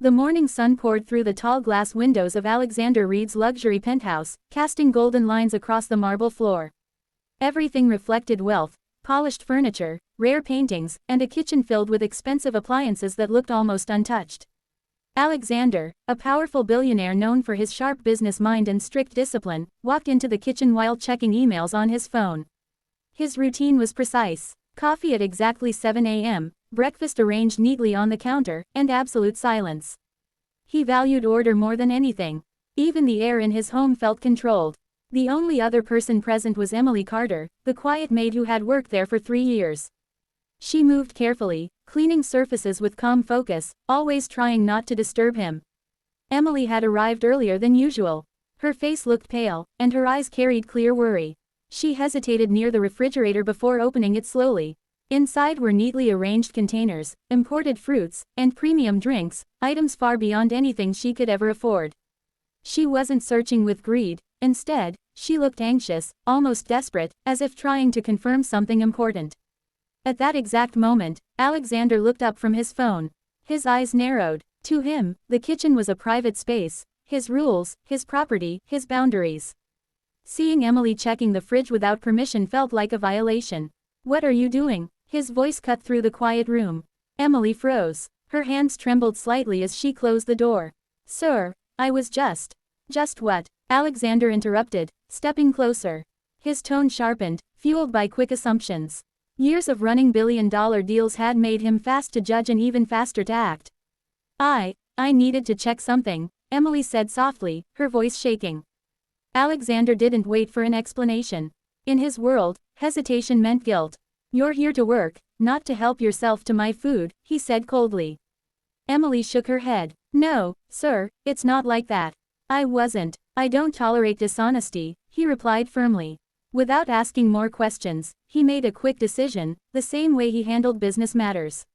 The morning sun poured through the tall glass windows of Alexander Reed's luxury penthouse, casting golden lines across the marble floor. Everything reflected wealth: polished furniture, rare paintings, and a kitchen filled with expensive appliances that looked almost untouched. Alexander, a powerful billionaire known for his sharp business mind and strict discipline, walked into the kitchen while checking emails on his phone. His routine was precise: coffee at exactly 7 a.m., breakfast arranged neatly on the counter, and absolute silence. He valued order more than anything. Even the air in his home felt controlled. The only other person present was Emily Carter, the quiet maid who had worked there for 3 years. She moved carefully, cleaning surfaces with calm focus, always trying not to disturb him. Emily had arrived earlier than usual. Her face looked pale, and her eyes carried clear worry. She hesitated near the refrigerator before opening it slowly. Inside were neatly arranged containers, imported fruits, and premium drinks, items far beyond anything she could ever afford. She wasn't searching with greed. Instead, she looked anxious, almost desperate, as if trying to confirm something important. At that exact moment, Alexander looked up from his phone. His eyes narrowed. To him, the kitchen was a private space: his rules, his property, his boundaries. Seeing Emily checking the fridge without permission felt like a violation. "What are you doing?" His voice cut through the quiet room. Emily froze. Her hands trembled slightly as she closed the door. "Sir, I was just..." "Just what?" Alexander interrupted, stepping closer. His tone sharpened, fueled by quick assumptions. Years of running billion-dollar deals had made him fast to judge and even faster to act. I needed to check something," Emily said softly, her voice shaking. Alexander didn't wait for an explanation. In his world, hesitation meant guilt. "You're here to work, not to help yourself to my food," he said coldly. Emily shook her head. "No, sir, it's not like that. I don't tolerate dishonesty," he replied firmly. Without asking more questions, he made a quick decision, the same way he handled business matters.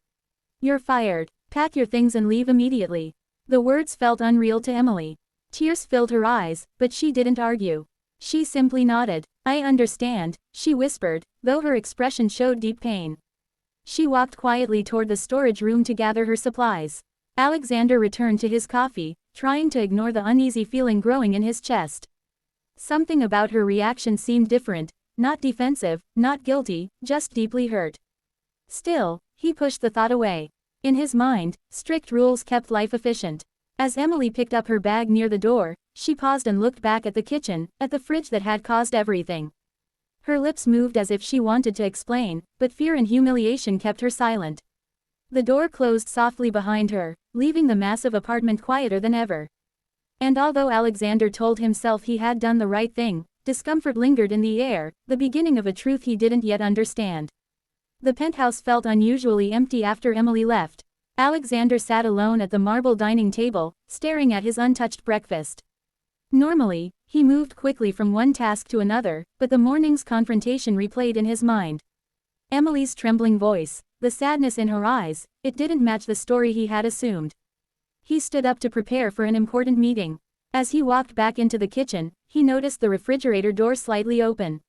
"You're fired. Pack your things and leave immediately." The words felt unreal to Emily. Tears filled her eyes, but she didn't argue. She simply nodded. "I understand," she whispered, though her expression showed deep pain. She walked quietly toward the storage room to gather her supplies. Alexander returned to his coffee, trying to ignore the uneasy feeling growing in his chest. Something about her reaction seemed different, not defensive, not guilty, just deeply hurt. Still, he pushed the thought away. In his mind, strict rules kept life efficient. As Emily picked up her bag near the door, she paused and looked back at the kitchen, at the fridge that had caused everything. Her lips moved as if she wanted to explain, but fear and humiliation kept her silent. The door closed softly behind her, leaving the massive apartment quieter than ever. And although Alexander told himself he had done the right thing, discomfort lingered in the air, the beginning of a truth he didn't yet understand. The penthouse felt unusually empty after Emily left. Alexander sat alone at the marble dining table, staring at his untouched breakfast. Normally, he moved quickly from one task to another, but the morning's confrontation replayed in his mind. Emily's trembling voice, the sadness in her eyes, it didn't match the story he had assumed. He stood up to prepare for an important meeting. As he walked back into the kitchen, he noticed the refrigerator door slightly open.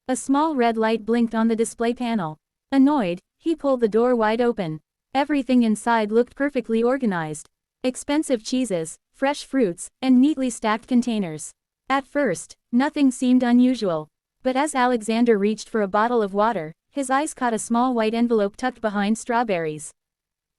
A small red light blinked on the display panel. Annoyed, he pulled the door wide open. Everything inside looked perfectly organized. Expensive cheeses, fresh fruits, and neatly stacked containers. At first, nothing seemed unusual. But as Alexander reached for a bottle of water, his eyes caught a small white envelope tucked behind strawberries.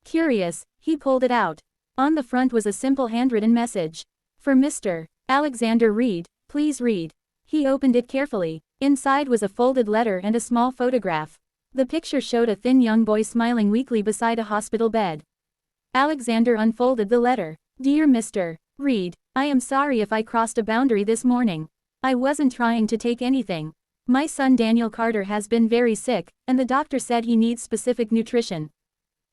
Curious, he pulled it out. On the front was a simple handwritten message. "For Mr. Alexander Reed, please read." He opened it carefully. Inside was a folded letter and a small photograph. The picture showed a thin young boy smiling weakly beside a hospital bed. Alexander unfolded the letter. "Dear Mr. Reed, I am sorry if I crossed a boundary this morning. I wasn't trying to take anything. My son Daniel Carter has been very sick, and the doctor said he needs specific nutrition.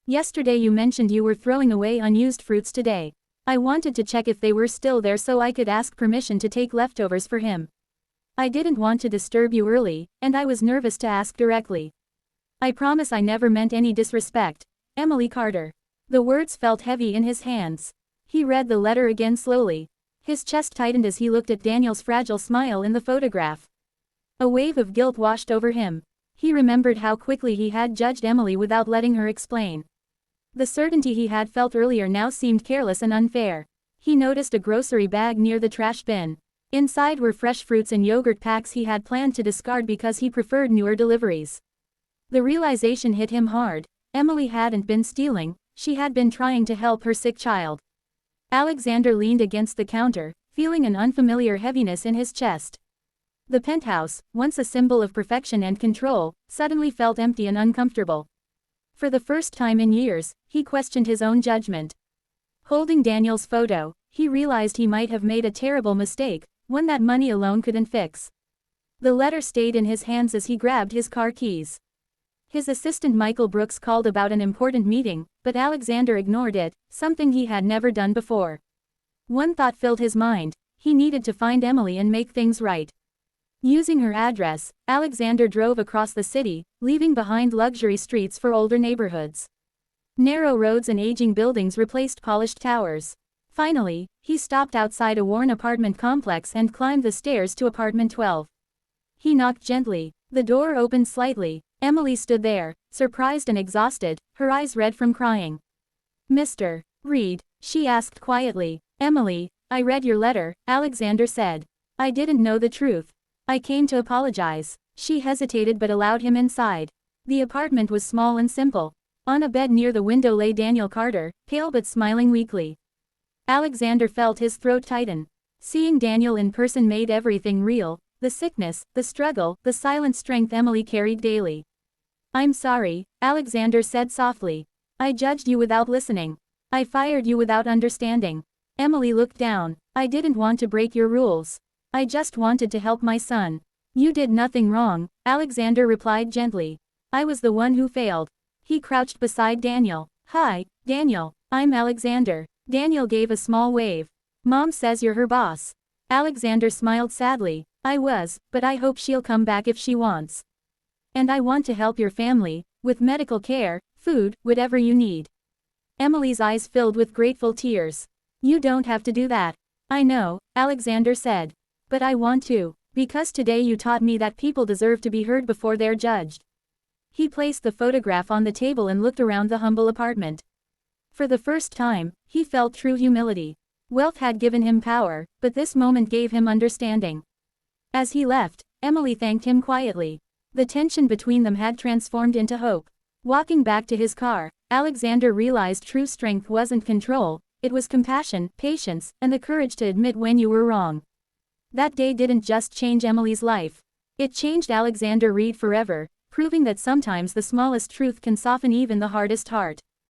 Yesterday you mentioned you were throwing away unused fruits today. I wanted to check if they were still there so I could ask permission to take leftovers for him. I didn't want to disturb you early, and I was nervous to ask directly. I promise I never meant any disrespect. Emily Carter." The words felt heavy in his hands. He read the letter again slowly. His chest tightened as he looked at Daniel's fragile smile in the photograph. A wave of guilt washed over him. He remembered how quickly he had judged Emily without letting her explain. The certainty he had felt earlier now seemed careless and unfair. He noticed a grocery bag near the trash bin. Inside were fresh fruits and yogurt packs he had planned to discard because he preferred newer deliveries. The realization hit him hard. Emily hadn't been stealing, she had been trying to help her sick child. Alexander leaned against the counter, feeling an unfamiliar heaviness in his chest. The penthouse, once a symbol of perfection and control, suddenly felt empty and uncomfortable. For the first time in years, he questioned his own judgment. Holding Daniel's photo, he realized he might have made a terrible mistake, one that money alone couldn't fix. The letter stayed in his hands as he grabbed his car keys. His assistant Michael Brooks called about an important meeting, but Alexander ignored it, something he had never done before. One thought filled his mind: he needed to find Emily and make things right. Using her address, Alexander drove across the city, leaving behind luxury streets for older neighborhoods. Narrow roads and aging buildings replaced polished towers. Finally, he stopped outside a worn apartment complex and climbed the stairs to apartment 12. He knocked gently. The door opened slightly. Emily stood there, surprised and exhausted, her eyes red from crying. "Mr. Reed?" she asked quietly. "Emily, I read your letter," Alexander said. "I didn't know the truth. I came to apologize." She hesitated but allowed him inside. The apartment was small and simple. On a bed near the window lay Daniel Carter, pale but smiling weakly. Alexander felt his throat tighten. Seeing Daniel in person made everything real: the sickness, the struggle, the silent strength Emily carried daily. "I'm sorry," Alexander said softly. "I judged you without listening. I fired you without understanding." Emily looked down. "I didn't want to break your rules. I just wanted to help my son." "You did nothing wrong," Alexander replied gently. "I was the one who failed." He crouched beside Daniel. "Hi, Daniel. I'm Alexander." Daniel gave a small wave. "Mom says you're her boss." Alexander smiled sadly. "I was, but I hope she'll come back if she wants. And I want to help your family, with medical care, food, whatever you need." Emily's eyes filled with grateful tears. "You don't have to do that." "I know," Alexander said. "But I want to. Because today you taught me that people deserve to be heard before they're judged." He placed the photograph on the table and looked around the humble apartment. For the first time, he felt true humility. Wealth had given him power, but this moment gave him understanding. As he left, Emily thanked him quietly. The tension between them had transformed into hope. Walking back to his car, Alexander realized true strength wasn't control, it was compassion, patience, and the courage to admit when you were wrong. That day didn't just change Emily's life. It changed Alexander Reed forever, proving that sometimes the smallest truth can soften even the hardest heart.